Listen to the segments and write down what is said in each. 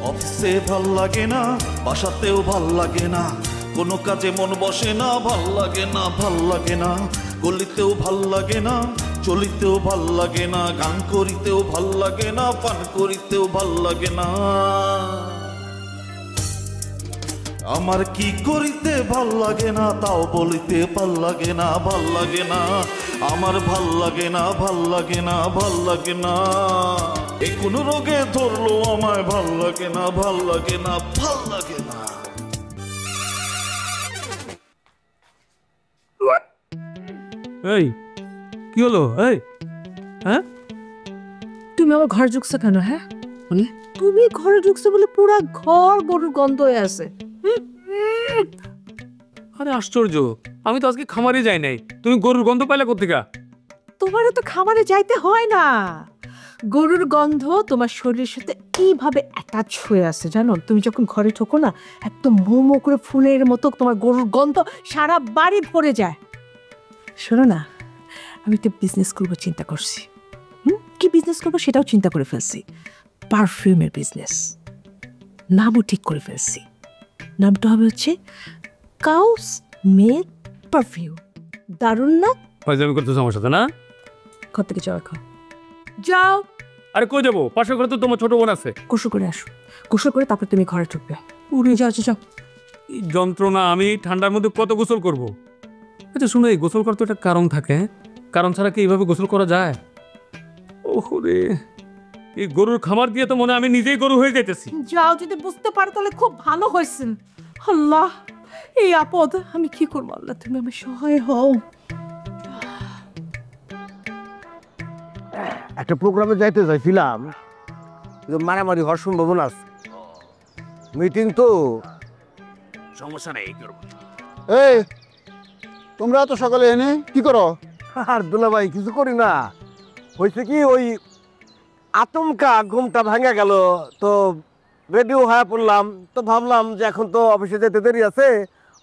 অফিসে ভাল লাগে না, বাসাতেও ভাল লাগে না, কোনো কাজে মন বসে না, ভাল লাগে না, ভাল লাগে না, গলিতেও ভাল লাগে না, চলিতেও ভাল লাগে না, গান করিতেও ভাল লাগে না, পান করিতেও ভাল লাগে না। আমার কি করিতে ভাল লাগে না তাও বলিতে ভাল লাগে না, ভাল লাগে না, আমার ভাল লাগে না, ভাল লাগে না, ভাল লাগে না। এ কোন রোগে ধরলো আমায়, ভাল লাগে না, ভাল লাগে না, ভাল লাগে না। এই কি হলো? এই হ্যাঁ, তুমি আমার ঘরে ঢুকছো কেন? হ্যাঁ, তুমি ঘরে ঢুকছো বলে পুরো ঘর গরুর গন্ধ হয়ে আছে। আরে আশ্চর্য, আমি তো আজকে খামারে যাই নাই, তুমি গরুর গন্ধ পাইলে কোথেকে? তোমার তো খামারে যাইতে হয় না, গরুর গন্ধ তোমার শরীরের সাথে কিভাবে অ্যাটাচ হয়ে আছে জানো? তুমি যখন ঘরে ঢোকো না, একদম মোমো করে ফুলের মতো তোমার গরুর গন্ধ সারা বাড়ি ভরে যায়। শোনো না, আমি একটা বিজনেস করবো চিন্তা করছি। কি বিজনেস করবো সেটাও চিন্তা করে ফেলছি। পারফিউমের বিজনেস, নামও ঠিক করে ফেলছি। নামটা হবে হচ্ছে কাউস মেড পারফিউম। দারুণ না? ফাইজলামি করতেছো আমার সাথে না? ঘর থেকে যাওয়া খাও, যাও। আরে কই যাবো? পাশের ঘরে তো তোমার ছোট বোন আছে। গোসল করে আসো, গোসল করে তারপর তুমি ঘরে ঢুকবে। উড়ে যাও, যাও। এই যন্ত্রণা, আমি ঠান্ডার মধ্যে কত গোসল করব? আচ্ছা শুনো, এই গোসল করতে একটা কারণ থাকে, কারণ ছাড়া কি এইভাবে গোসল করা যায়? ওরে, এই গরুর খামার দিয়ে তো মনে হয় আমি নিজেই গরু হয়ে যাইতেছি। যাও, যদি বুঝতে পারো তাহলে খুব ভালো হয়েছে। আল্লাহ, এই আপদ আমি কি করবো? আল্লাহ তুমি আমার সহায় হও। একটা প্রোগ্রামে যাইতে চাইছিলাম, মারামারি হওয়ার সম্ভাবনা আছে। মিটিং তো, সমস্যা নেই। এই তোমরা তো সকালে এনে কি করো? আর দুলা ভাই কিছু করি না, হয়েছে কি ওই আতঙ্কা ঘুমটা ভাঙা গেল তো রেডিও হয়ে পড়লাম। তো ভাবলাম যে এখন তো অফিসে যেতে দেরি আছে,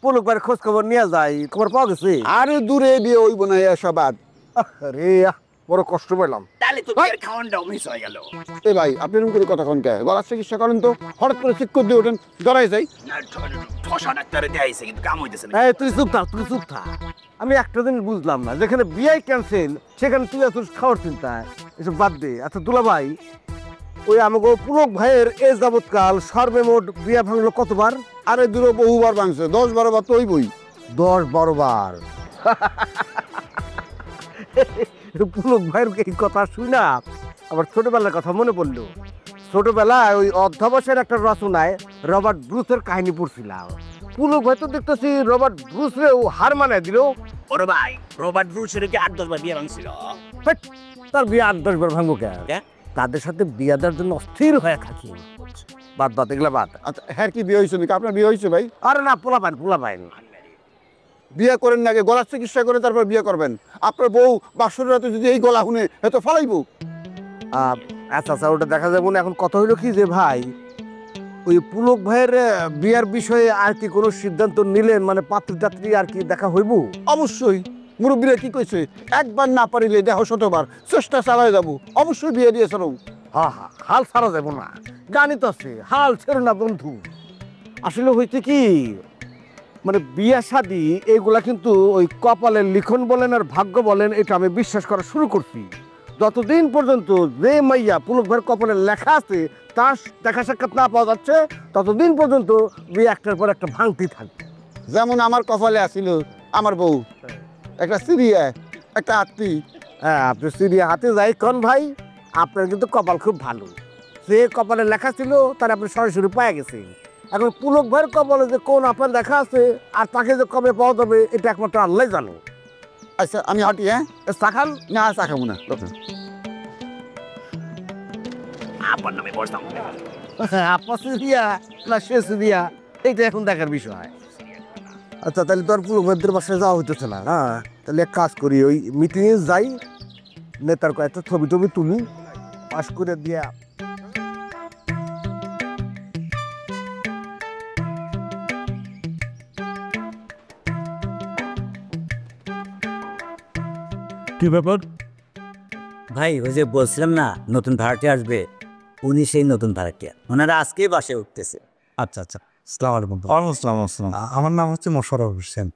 পুলক ভাইয়ের খোঁজ খবর নিয়ে যাই। খবর পাওয়া গেছে? আরে দূরে বিয়ে ওই বোনাই সবাদ। আরে বড় কষ্ট পেলাম। এ ভাই আপনি এরকম করে কথা কন কে? গলার চিকিৎসা করেন তো, হঠাৎ করে ঠিক করে দিয়ে ওঠেন, জড়াই যাই। এই তুই চুপ থাক, তুই চুপ থাক। আমি একটা জিনিস বুঝলাম না, যেখানে বিয়াই ক্যান্সেল সেখানে তুই এত খাওয়ার চিন্তা, এসব বাদ দে। আচ্ছা দুলা ভাই, ওই আমাকে পুলক ভাইয়ের এ যাবৎকাল সর্বমোট বিয়া ভাঙলো কতবার? আরে দূরে বহুবার ভাঙছে, 10-12 বার তো ওই বই। 10-12 বার। পুলক ভাইয়ের এই কথা শুই না আবার ছোটবেলার কথা মনে পড়লো। ছোটবেলায় ওই অধ্যাবসায়ের একটা রচনায় রবার্ট ব্রুসের কাহিনী পড়ছিলাম। পুলক ভাই তো দেখতেছি রবার্ট ব্রুসরেও হার মানায় দিল। ওরে ভাই, রবার্ট ব্রুসের কি 8-10 বার বিয়ে ভাঙছিল? তার বিয়ে 8-10 বার ভাঙবো কেন? তাদের সাথে বিয়ে দেওয়ার জন্য অস্থির হয়ে থাকি। বাদ বাদ, এগুলা বাদ। আচ্ছা হ্যাঁ, কি বিয়ে হয়েছে নাকি? আপনার বিয়ে হয়েছে ভাই? আরে না, পোলা পাইন। বিয়ে করেন না আগে, গলার চিকিৎসা করে তারপর বিয়ে করবেন। আপনার বউ বাসরের রাতে যদি এই গলা শুনে এত ফালাইবো। আচ্ছা আচ্ছা, ওটা দেখা যাবে না। এখন কথা হইলো কি যে ভাই, ওই পুলক ভাইয়ের বিয়ার বিষয়ে আর কি কোনো সিদ্ধান্ত নিলেন? মানে পাত্রী টাত্রী আর কি দেখা হইব? অবশ্যই, মুরব্বীরা কি কইছে, একবার না পারিলে দেহ শতবার, চেষ্টা চালাই যাবো। অবশ্যই বিয়ে দিয়ে চলো। হ্যাঁ, হাল ছাড়া যাবো না, জানি তো আছে, হাল ছেড়ে না বন্ধু। আসলে হইতে কি, মানে বিয়া শাদী এইগুলা কিন্তু ওই কপালের লিখন বলেন আর ভাগ্য বলেন, এটা আমি বিশ্বাস করা শুরু করছি। যতদিন পর্যন্ত যে মাইয়া পুলক ভাইয়ের কপালে লেখা আছে তার দেখা সাক্ষাৎ না পাওয়া যাচ্ছে, ততদিন পর্যন্ত বিয়ে একটার পর একটা ভাঙতেই থাকবে। যেমন আমার কপালে আসিল আমার বউ, একটা সিরিয়া, একটা আত্মী। হ্যাঁ, আপনি সিরিয়া হাতে যাই কন ভাই, আপনার কিন্তু কপাল খুব ভালো। যে কপালে লেখা ছিল তার আপনি সরাসরি পাওয়া গেছেন। এখন পুলক ভাইয়ের কপালে যে কোন আপনার দেখা আছে আর তাকে যে কবে পাওয়া যাবে এটা একমাত্র আল্লাহ জানে। আচ্ছা আমি হাঁটি, হ্যাঁ? চা খান? না চা খাবো না। আপনার নামে বসতাম। আপনার সিরিয়া না সে সিরিয়া, এইটা এখন দেখার বিষয়। আচ্ছা তাহলে তো আর পুলক ভাইদের বাসায় যাওয়া হইতেছে না। হ্যাঁ, তাহলে এক কাজ করি, ওই মিটিংয়ে যাই, নেতার কয়েকটা ছবি টবি তুলি, পাস করে দিয়া। কি ব্যাপার ভাই, ওই যে বলছিলাম না নতুন ভাড়াটে আসবে, উনি সেই নতুন ভাড়াটিয়া, ওনারা আজকেই বাসে উঠতেছে। আচ্ছা আচ্ছা, আসসালামু আলাইকুম। আসসালাম। আমার নাম হচ্ছে মোশাররফ হোসেন।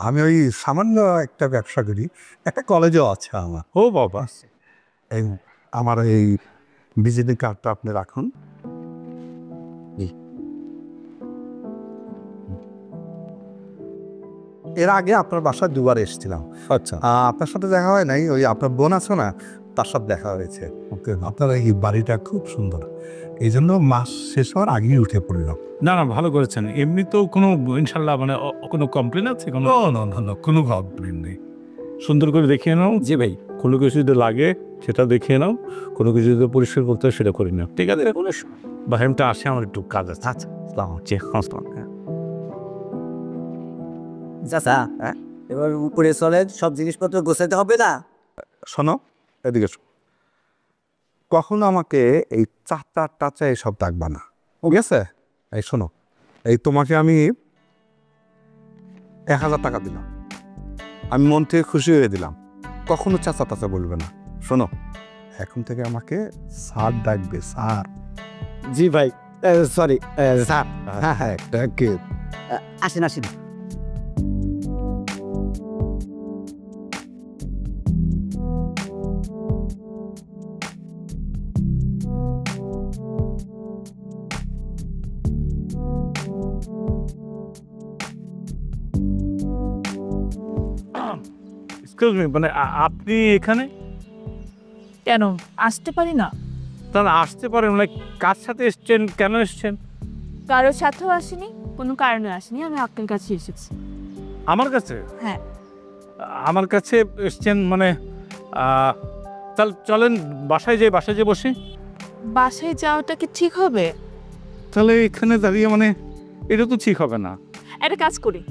আমি ওই সামান্য একটা ব্যবসা করি, একটা কলেজও আছে আমার। ও বাবা, এই আমার এই ভিজিটিং কার্ডটা আপনি রাখুন। এর আগে আপনার বাসায় দুবার এসেছিলাম। আচ্ছা, আপনার সাথে দেখা হয় নাই, ওই আপনার বোন আছে না, তার সাথে দেখা হয়েছে। ওকে, আপনার এই বাড়িটা খুব সুন্দর, এই জন্য মাস শেষ হওয়ার আগেই উঠে পড়লাম। না না, ভালো করেছেন। এমনি তো কোনো ইনশাল্লাহ মানে কোনো কমপ্লেন আছে? কোনো কোনো কমপ্লেন নেই। সুন্দর করে দেখিয়ে নাও। জি ভাই। কোনো কিছু যদি লাগে সেটা দেখিয়ে নাও, কোনো কিছু যদি পরিষ্কার করতে হয় সেটা করে নাও, ঠিক আছে? কোনো বাহিরটা আসে, আমার একটু কাজ আছে। আচ্ছা, চাচা, এবার উপরে চলে, সব জিনিসপত্র গোছাইতে হবে না? শোনো, এদিকে শোনো, কখনো আমাকে এই চাচা টাচা এসব ডাকবা না, ঠিক আছে? এই শোনো, এই তোমাকে আমি 1000 টাকা দিলাম, আমি মন থেকে খুশি হয়ে দিলাম, কখনো চাচা টাচা বলবে না। শোনো, এখন থেকে আমাকে স্যার ডাকবে, স্যার। জি ভাই, সরি স্যার। হ্যাঁ, থ্যাংক ইউ। আসেন আসেন। এক্সকিউজ মি, মানে আপনি এখানে কেন আসতে পারি না? তাহলে আসতে পারেন, মানে কার সাথে এসছেন, কেন এসছেন? কারোর সাথেও আসিনি, কোনো কারণে আসিনি, আমি আপনার কাছে এসেছি। আমার কাছে? হ্যাঁ। আমার কাছে এসছেন মানে তাহলে চলেন বাসায় যেয়ে বসি। বাসায় যাওয়াটা কি ঠিক হবে? তাহলে এখানে দাঁড়িয়ে মানে এটা তো ঠিক হবে না। একটা কাজ করি,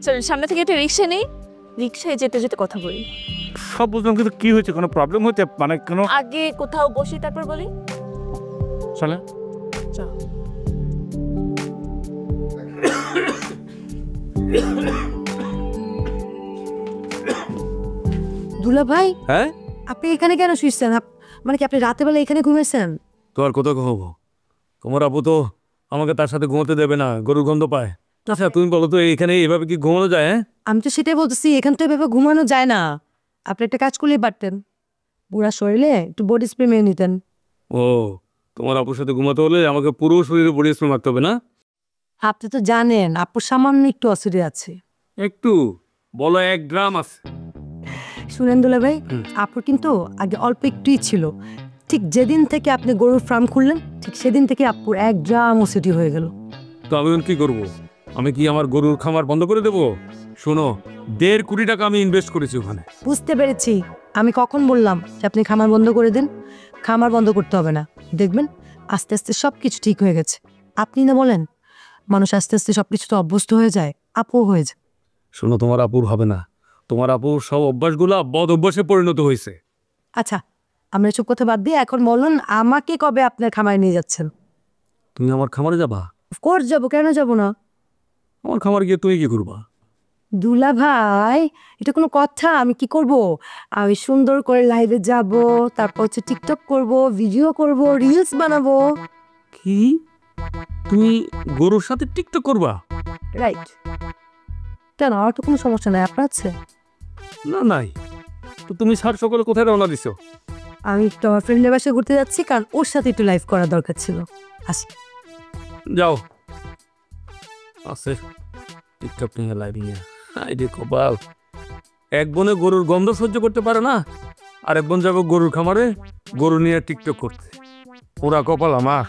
চলুন সামনে থেকে একটা রিক্সা নেই, রিক্সায় যেতে যেতে কথা বলি। সব বুঝলাম, কিন্তু কি হয়েছে? কোনো প্রবলেম হয়েছে? মানে কোনো আগে কোথাও বসি তারপর বলি। চলে দুলা ভাই, হ্যাঁ, আপনি এখানে কেন শুয়েছেন? মানে কি আপনি রাতে বেলা এখানে ঘুমিয়েছেন? তো আর কোথাও ঘুমাবো? তোমার আপু তো আমাকে তার সাথে ঘুমোতে দেবে না, গরুর গন্ধ পায়। আচ্ছা তুমি বলো তো, এখানে এভাবে কি ঘুমানো যায়? হ্যাঁ, আমি তো সেটাই বলতেছি, এখান তো এভাবে ঘুমানো যায় না। আপনি একটা কাজ করলেই পারতেন, বুড়া শরীরে একটু বডি স্প্রে মেরে নিতেন। ও, তোমার আপুর সাথে ঘুমাতে হলে আমাকে পুরো শরীরে বডি স্প্রে মারতে হবে না? আপনি তো জানেন আপুর সামান্য একটু অসুবিধা আছে। একটু বলো, 1 গ্রাম আছে। শুনেন দুলা ভাই, আপুর কিন্তু আগে অল্প একটুই ছিল, ঠিক যেদিন থেকে আপনি গরুর ফার্ম খুললেন ঠিক সেদিন থেকে আপুর 1 গ্রাম ওসিটি হয়ে গেল। তো আমি কি করব? আমি কি আমার গরুর খামার বন্ধ করে দেবো? শোনো, 1.5 কোটি টাকা আমি ইনভেস্ট করেছি ওখানে। বুঝতে পেরেছি, আমি কখন বললাম যে আপনি খামার বন্ধ করে দিন? খামার বন্ধ করতে হবে না, দেখবেন আস্তে আস্তে সব কিছু ঠিক হয়ে গেছে। আপনি না বলেন, মানুষ আস্তে আস্তে সব কিছু তো অভ্যস্ত হয়ে যায়, আপুও হয়ে যায়। শোনো, তোমার আপুর হবে না, তোমার আপুর সব অভ্যাসগুলো বদ অভ্যাসে পরিণত হয়েছে। আচ্ছা, আমরা এসব কথা বাদ দিয়ে এখন বলুন, আমাকে কবে আপনার খামারে নিয়ে যাচ্ছেন? তুমি আমার খামারে যাবা? অফকোর্স যাবো, কেন যাবো না? আমার খামার গিয়ে তুমি কি করবা? দুলা ভাই, এটা কোনো কথা? আমি কি করব? আমি সুন্দর করে লাইভে যাব, তারপর হচ্ছে টিকটক করব, ভিডিও করব, রিলস বানাবো। কি? তুমি গরুর সাথে টিকটক করবা? রাইট। কেন, আর তো কোনো সমস্যা নাই, আপনার আছে? না নাই। তো তুমি স্যার সকালে কোথায় রওনা দিছো? আমি একটু আমার ফ্রেন্ডের বাসায় ঘুরতে যাচ্ছি, কারণ ওর সাথে একটু লাইভ করা দরকার ছিল। আসি। যাও। আছে টিকটক নিয়ে লাইভ নিয়ে। আই রে কপাল, এক বোনে গরুর গন্ধ সহ্য করতে পারে না, আর এক বোন যাবো গরুর খামারে গরু নিয়ে টিকটক করতে। ওরা কপাল আমার।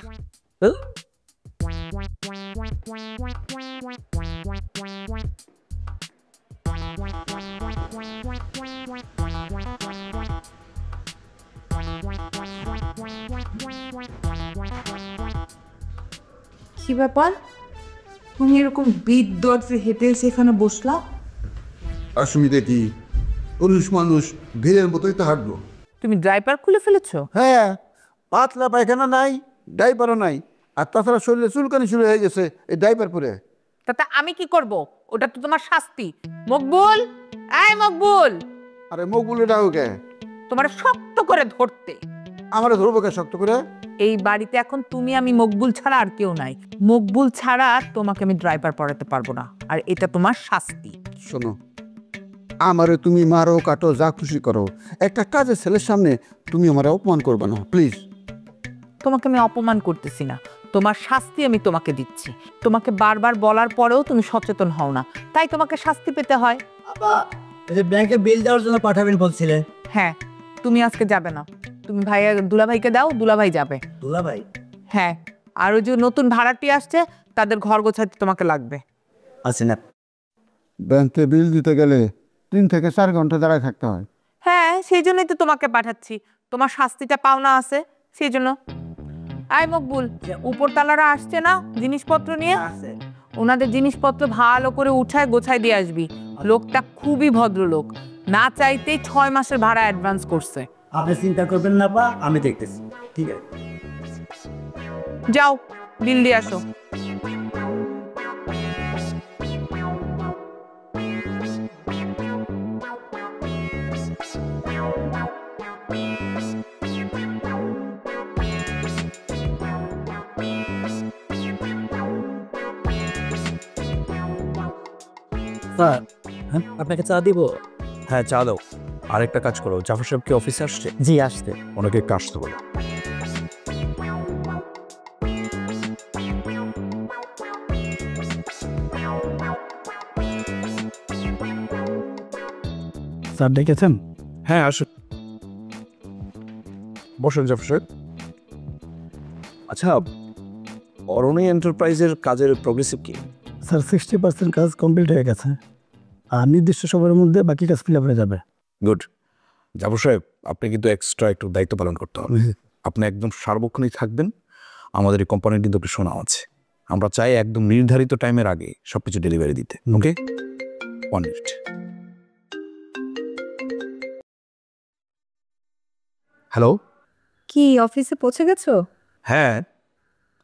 কি ব্যাপার, তুমি এরকম বিট দরজে হেঁটে এসে এখানে বসলা? অসুবিধা কি? পুরুষ মানুষ ভিড়ের মতোই তো হাঁটবো। তুমি ড্রাইপার খুলে ফেলেছো? হ্যাঁ, পাতলা পায়খানা নাই, ডাইপারও নাই, আর তাছাড়া শরীরে চুলকানি শুরু হয়ে গেছে এই ডাইপার পরে। তাতে আমি কি করব? ওটা তো তোমার শাস্তি। মকবুল, এই মকবুল, আরে মুখ বলে ডাকো কে? তোমার শক্ত করে ধরতে। আমারে ধরবো কে শক্ত করে? এই বাড়িতে এখন তুমি আমি মকবুল ছাড়া আর কেউ নাই। মকবুল ছাড়া তোমাকে আমি ড্রাইভার পড়াতে পারবো না, আর এটা তোমার শাস্তি। শোনো, আমারে তুমি মারো কাটো যা খুশি করো, একটা কাজের ছেলের সামনে তুমি আমারে অপমান করবে না প্লিজ। তোমাকে আমি অপমান করতেছি না, তোমার শাস্তি আমি তোমাকে দিচ্ছি। তোমাকে বারবার বলার পরেও তুমি সচেতন হও না, তাই তোমাকে শাস্তি পেতে হয়। ব্যাংকে বিল দেওয়ার জন্য পাঠাবেন বলছিলেন। হ্যাঁ, তুমি আজকে যাবে না, তুমি ভাইয়া দুলাভাইকে দাও, দুলাভাই যাবে। দুলাভাই? হ্যাঁ, আর ওই যে নতুন ভাড়াটি আসছে তাদের ঘর গোছাতে তোমাকে লাগবে। আচ্ছা না, ব্যাংকে বিল দিতে গেলে 3 থেকে 4 ঘন্টা দাঁড়ায় থাকতে হয়। হ্যাঁ, সেই জন্যই তো তোমাকে পাঠাচ্ছি, তোমার শাস্তিটা পাওনা আছে সেই জন্য। আয় মকবুল, উপরতলারা আসছে না জিনিসপত্র নিয়ে, ওনাদের জিনিসপত্র ভালো করে উঠায় গোছায় দিয়ে আসবি। লোকটা খুবই ভদ্রলোক, না চাইতেই 6 মাসের ভাড়া অ্যাডভান্স করছে। আপনি চিন্তা করবেন না বা, আমি দেখতেছি। ঠিক আছে, যাও বিল দিয়ে আসো। স্যার আপনাকে চা দিব? হ্যাঁ, চা দাও। আরেকটা কাজ করো, জাফর সাহেব কি অফিসে আসছে? জি আসতে। ওনাকে একটু আসতে বলো। স্যার ডেকেছেন? হ্যাঁ, আসুন, বসুন জাফর সাহেব। আচ্ছা, অরণি এন্টারপ্রাইজের কাজের প্রোগ্রেসিভ কি? স্যার 60% কাজ কমপ্লিট হয়ে গেছে, আর নির্দিষ্ট সময়ের মধ্যে বাকি কাজ ফিল আপ হয়ে যাবে। গুড। জাফর সাহেব, আপনি কিন্তু এক্সট্রা একটু দায়িত্ব পালন করতে হবে। আপনি একদম সার্বক্ষণিক থাকবেন। আমাদের এই কোম্পানির কিন্তু একটু শোনা আছে, আমরা চাই একদম নির্ধারিত টাইমের আগে সবকিছু ডেলিভারি দিতে। ওকে, 1 মিনিট। হ্যালো। কি অফিসে পৌঁছে গেছো? হ্যাঁ।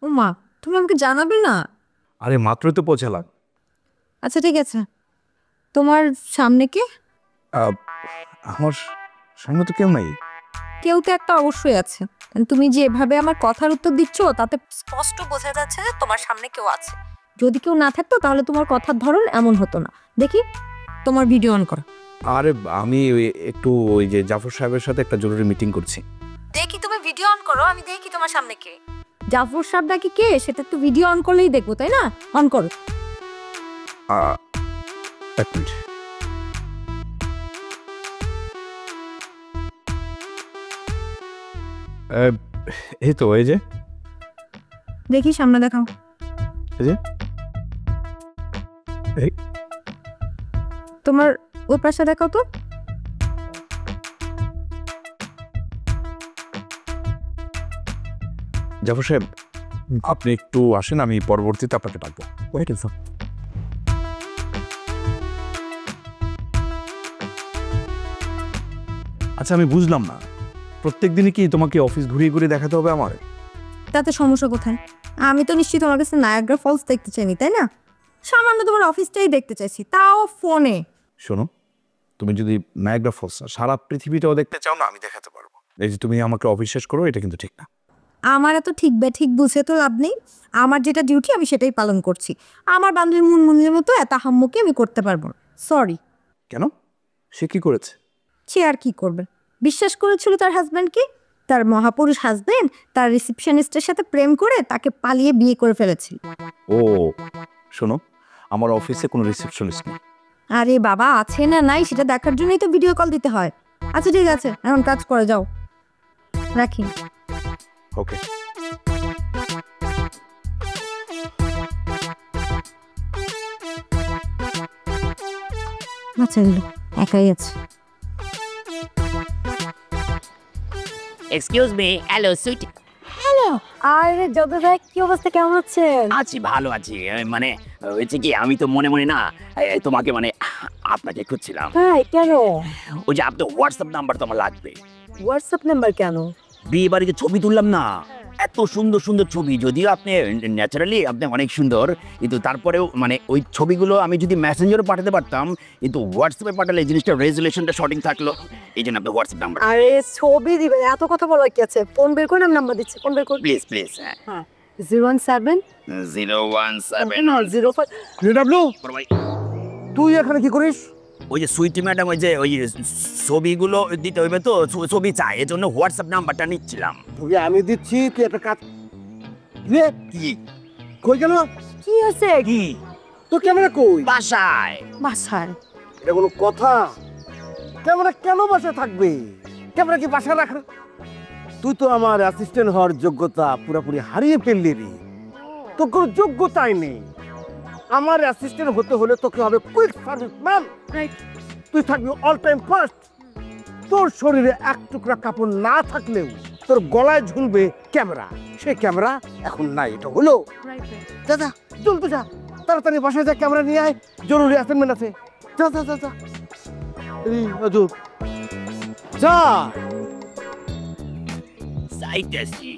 ও মা, তুমি আমাকে জানাবে না? আরে মাত্রই তো পৌঁছালাম। আচ্ছা ঠিক আছে, তোমার সামনে কে? আমার সামনে তো কেউ নাই। কেউ তো একটা অবশ্যই আছে, তুমি যে এভাবে আমার কথার উত্তর দিচ্ছ তাতে স্পষ্ট বোঝা যাচ্ছে যে তোমার সামনে কেউ আছে। যদি কেউ না থাকতো তাহলে তোমার কথার ধরন এমন হতো না। দেখি তোমার ভিডিও অন করো। আরে আমি একটু ওই যে জাফর সাহেবের সাথে একটা জরুরি মিটিং করছি। দেখি তুমি ভিডিও অন করো, আমি দেখি তোমার সামনে কে। জাফর সাহেব নাকি কে সেটা একটু ভিডিও অন করলেই দেখবো, তাই না? অন করো। 1 মিনিট। এই তো, এই যে দেখি সামনে দেখাও। এই যে এই তোমার ওই পাশে দেখাও তো। জাফর সাহেব, আপনি একটু আসেন, আমি পরবর্তীতে আপনাকে ডাকবো। Wait sir. আচ্ছা, আমি বুঝলাম না, প্রত্যেক দিনই কি তোমাকে অফিস ঘুরিয়ে ঘুরিয়ে দেখাতে হবে আমার? তাতে সমস্যা কোথায়? আমি তো নিশ্চয়ই তোমার কাছে নায়াগ্রা ফলস দেখতে চাইনি, তাই না? সামান্য তোমার অফিসটাই দেখতে চাইছি, তাও ফোনে। শোনো, তুমি যদি নায়াগ্রা ফলস সারা পৃথিবীটাও দেখতে চাও না, আমি দেখাতে পারবো। এই যে তুমি আমাকে অবিশ্বাস করো, এটা কিন্তু ঠিক না। আমার এত ঠিক ঠিক বুঝে তো লাভ নেই। আমার যেটা ডিউটি আমি সেটাই পালন করছি। আমার বান্ধবী মুনমুনের মতো এত হাম্মুকে আমি করতে পারবো না। সরি। কেন? সে কি করেছে? সে আর কি করবে? বিশ্বাস করেছিল তার হাজব্যান্ডকে, তার মহাপুরুষ হাজব্যান্ড তার রিসেপশনিস্টের সাথে প্রেম করে তাকে পালিয়ে বিয়ে করে ফেলেছিল। ও শোনো, আমার অফিসে কোনো রিসেপশনিস্ট নেই। আরে বাবা, আছে না নাই সেটা দেখার জন্যই তো ভিডিও কল দিতে হয়। আচ্ছা ঠিক আছে, এখন কাজ করে যাও, রাখি। ওকে। আচ্ছা, একাই আছে। Excuse me. Hello sweet. Hello. আরে যদু ভাই, কি অবস্থা, কেমন আছেন? আছি, ভালো আছি। মানে হয়েছে কি, আমি তো মনে মনে না তোমাকে মানে আপনাকে খুঁজছিলাম। ভাই কেন? ওই যে আপনার হোয়াটসঅ্যাপ নাম্বার তো আমার লাগবে। হোয়াটসঅ্যাপ নাম্বার কেন? বিয়ে বাড়িতে ছবি তুললাম না, এত সুন্দর সুন্দর ছবি, যদিও আপনি ন্যাচারালি আপনি অনেক সুন্দর, কিন্তু তারপরেও মানে ওই ছবিগুলো আমি যদি মেসেঞ্জারে পাঠাতে পারতাম, কিন্তু হোয়াটসঅ্যাপে পাঠালে এই জিনিসটা রেজুলেশনটা সঠিক থাকলো, এই জন্য আপনি হোয়াটসঅ্যাপ নাম্বার। আরে ছবি দিবে, এত কথা বলার কি আছে? ফোন বের করে নাম্বার দিচ্ছি, ফোন বের কর প্লিজ প্লিজ। হ্যাঁ 017 017 05 ডাব্লু ভাই, তুই এখানে কি করিস? ওই যে সুইটি ম্যাডাম ওই যে ওই ছবিগুলো দিতে হইবে তো, ছবি চাই, এর জন্য হোয়াটসঅ্যাপ নাম্বারটা নিচ্ছিলাম। তুই আমি দিচ্ছি, তুই একটা কাজ রে। কি কই গেল? কি আছে? কি তোর ক্যামেরা কই? বাসায়। বাসায়? এটা কোনো কথা? ক্যামেরা কেন বাসায় থাকবে? ক্যামেরা কি বাসায় রাখ? তুই তো আমার অ্যাসিস্ট্যান্ট হওয়ার যোগ্যতা পুরোপুরি হারিয়ে ফেললি রে। তোর কোনো যোগ্যতাই নেই। আমার অ্যাসিস্ট্যান্ট হতে হলে তোকে হবে কুইক সার্ভিস ম্যান। তুই থাকবি অল টাইম ফার্স্ট। তোর শরীরে এক টুকরা কাপড় না থাকলেও তোর গলায় ঝুলবে ক্যামেরা। সেই ক্যামেরা এখন নাই, এটা হলো। যা যা জলদি যা, তাড়াতাড়ি বাসায় যা, ক্যামেরা নিয়ে আয়, জরুরি অ্যাসাইনমেন্ট আছে। যা যা যা যা। এই অজুব যা। যাইতেছি।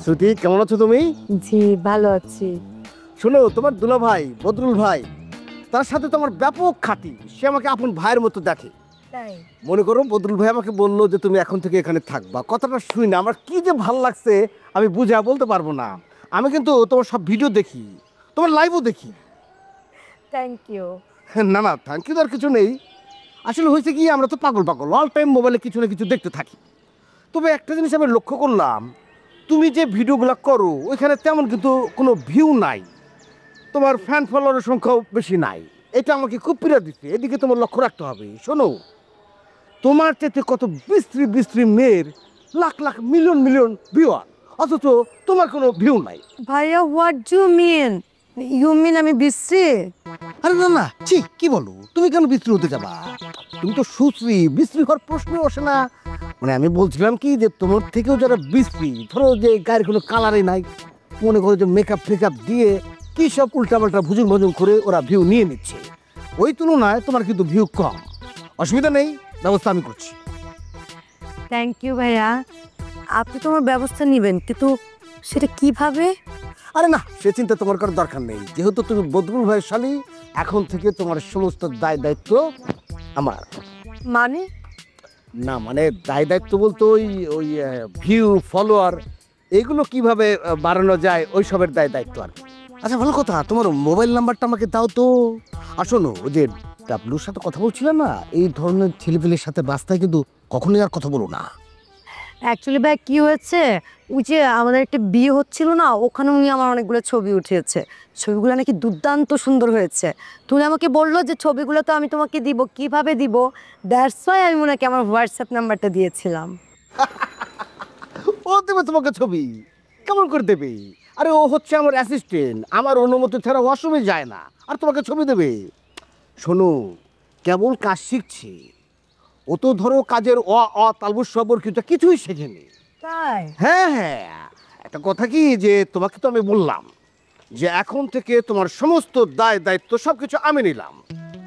শ্রুতি, কেমন আছো তুমি? জি ভালো আছি। শোনো, তোমার দুলা ভাই বদরুল ভাই, তার সাথে তোমার ব্যাপক খাতি। সে আমাকে আপন ভাইয়ের মতো দেখে। মনে করো বদরুল ভাই আমাকে বললো যে তুমি এখন থেকে এখানে থাকবা। কথাটা শুনি না আমার কি যে ভালো লাগছে আমি বুঝা বলতে পারবো না। আমি কিন্তু তোমার সব ভিডিও দেখি, তোমার লাইভও দেখি। Thank you. না না, থ্যাংক ইউ আর কিছু নেই। আসলে হয়েছে কি, আমরা তো পাগল পাগল, অল টাইম মোবাইলে কিছু না কিছু দেখতে থাকি। তবে একটা জিনিস আমি লক্ষ্য করলাম, তুমি যে ভিডিওগুলো করো ওইখানে তেমন কিন্তু কোনো ভিউ নাই, তোমার ফ্যান ফলোয়ারের সংখ্যাও বেশি নাই। এটা আমাকে খুব পীড়া দিচ্ছে, এদিকে তোমার লক্ষ্য রাখতে হবে। শোনো, তোমার চেয়ে কত বিশ্রী বিশ্রী মেয়ের lakh lakh million million viewer, অথচ তোমার কোনো ভিউ নাই। ভাইয়া what do mean? You mean আমি বিশ্রী? আরে না না, ছি, কি বলো? তুমি কেন বিশ্রী হতে যাবা? তুমি তো সুশ্রী, বিশ্রী হওয়ার প্রশ্নই আসে না। মানে আমি বলছিলাম কি, যে তোমার থেকেও যারা বিশ্রী, ধরো যে গায়ের কোনো কালারই নাই, মনে করো যে মেকআপ ফেকআপ দিয়ে কি সব উল্টাপাল্টা ভুজুং ভুজুং করে ওরা ভিউ নিয়ে নিচ্ছে, ওই তুলনায় তোমার কিন্তু ভিউ কম। অসুবিধা নেই, ব্যবস্থা আমি করছি। থ্যাংক ইউ ভাইয়া, আপনি তোমার ব্যবস্থা নেবেন, কিন্তু সেটা কিভাবে? আরে না, সে চিন্তা তোমার করার দরকার নেই। যেহেতু তুমি বদরুল ভাইয়ের শালী, এখন থেকে তোমার সমস্ত দায় দায়িত্ব আমার। মানে? না মানে দায় দায়িত্ব বলতে ওই ওই ভিউ ফলোয়ার এগুলো কিভাবে বাড়ানো যায় ওই সবের দায় দায়িত্ব আর কি। আচ্ছা ভালো কথা, তোমার মোবাইল নাম্বারটা আমাকে দাও তো। আর শোনো, ওই যে ডাবলুর সাথে কথা বলছিলাম না, এই ধরনের ছেলেপেলের সাথে বাস্তায় কিন্তু কখনোই আর কথা বলো না। অ্যাকচুয়ালি ভাই কি হয়েছে, ওই যে আমাদের একটা বিয়ে হচ্ছিল না, ওখানে উনি আমার অনেকগুলো ছবি উঠিয়েছে, ছবিগুলো নাকি দুর্দান্ত সুন্দর হয়েছে। তুমি আমাকে বললো যে ছবিগুলো তো আমি তোমাকে দিব, কিভাবে দিব, দ্যাটস ওয়াই আমি ওনাকে আমার হোয়াটসঅ্যাপ নাম্বারটা দিয়েছিলাম। ও দেবে তোমাকে ছবি? কেমন করে দেবে? আরে ও হচ্ছে আমার অ্যাসিস্ট্যান্ট, আমার অনুমতি ছাড়া ওয়াশরুমে যায় না, আর তোমাকে ছবি দেবে? শোনো, কেবল কাজ শিখছে ও তো, ধরো কাজের তালবুস সম্পর্কিত কিছুই শেখেনি। তাই? হ্যাঁ হ্যাঁ, একটা কথা কি, যে তোমাকে তো আমি বললাম যে এখন থেকে তোমার সমস্ত দায় দায়িত্ব সবকিছু আমি নিলাম।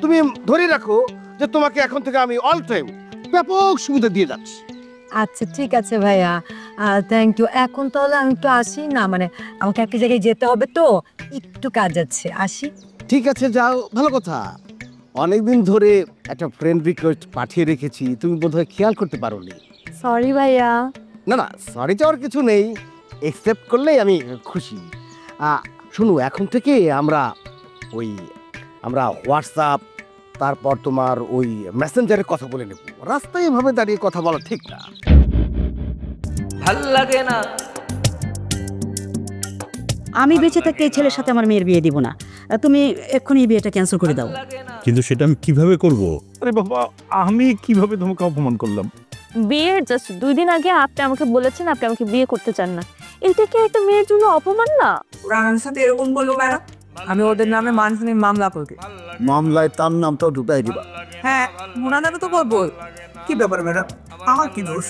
তুমি ধরে রাখো যে তোমাকে এখন থেকে আমি অল টাইম ব্যাপক সুবিধা দিয়ে যাচ্ছি। আচ্ছা ঠিক আছে ভাইয়া, থ্যাংক ইউ। এখন তাহলে আমি একটু আসি, না মানে আমাকে একটা জায়গায় যেতে হবে তো, একটু কাজ আছে, আসি। ঠিক আছে, যাও, ভালো কথা। অনেকদিন ধরে একটা ফ্রেন্ড রিকোয়েস্ট পাঠিয়ে রেখেছি, তুমি বোধহয় খেয়াল করতে পারোনি। সরি ভাইয়া। না না, সরি যাওয়ার কিছু নেই, একসেপ্ট করলেই আমি খুশি। শুনো, এখন থেকে আমরা হোয়াটসঅ্যাপ, তারপর তোমার ওই মেসেঞ্জারে কথা বলে নেব। রাস্তায় এভাবে দাঁড়িয়ে কথা বলা ঠিক না। ভাল লাগে না। আমি বেঁচে থাকতে এই ছেলের সাথে আমার মেয়ের বিয়ে দিব না, তুমি এক্ষুনি এই বিয়েটা ক্যান্সেল করে দাও। কিন্তু সেটা আমি কিভাবে করব? আরে বাবা, আমি কিভাবে তোমাকে অপমান করলাম? বিয়ের জাস্ট 2 দিন আগে আপনি আমাকে বলেছেন আপনি আমাকে বিয়ে করতে চান না, এটা কি একটা মেয়ের জন্য অপমান না? রানার সাথে এরকম বলবো ম্যাডাম? আমি ওদের নামে মানহানি মামলা করব। মামলায় তার নামটাও ঢুকাই দিবা? হ্যাঁ, ওনার নামে তো বলবো। কি ব্যাপার ম্যাডাম, আমার কি দোষ?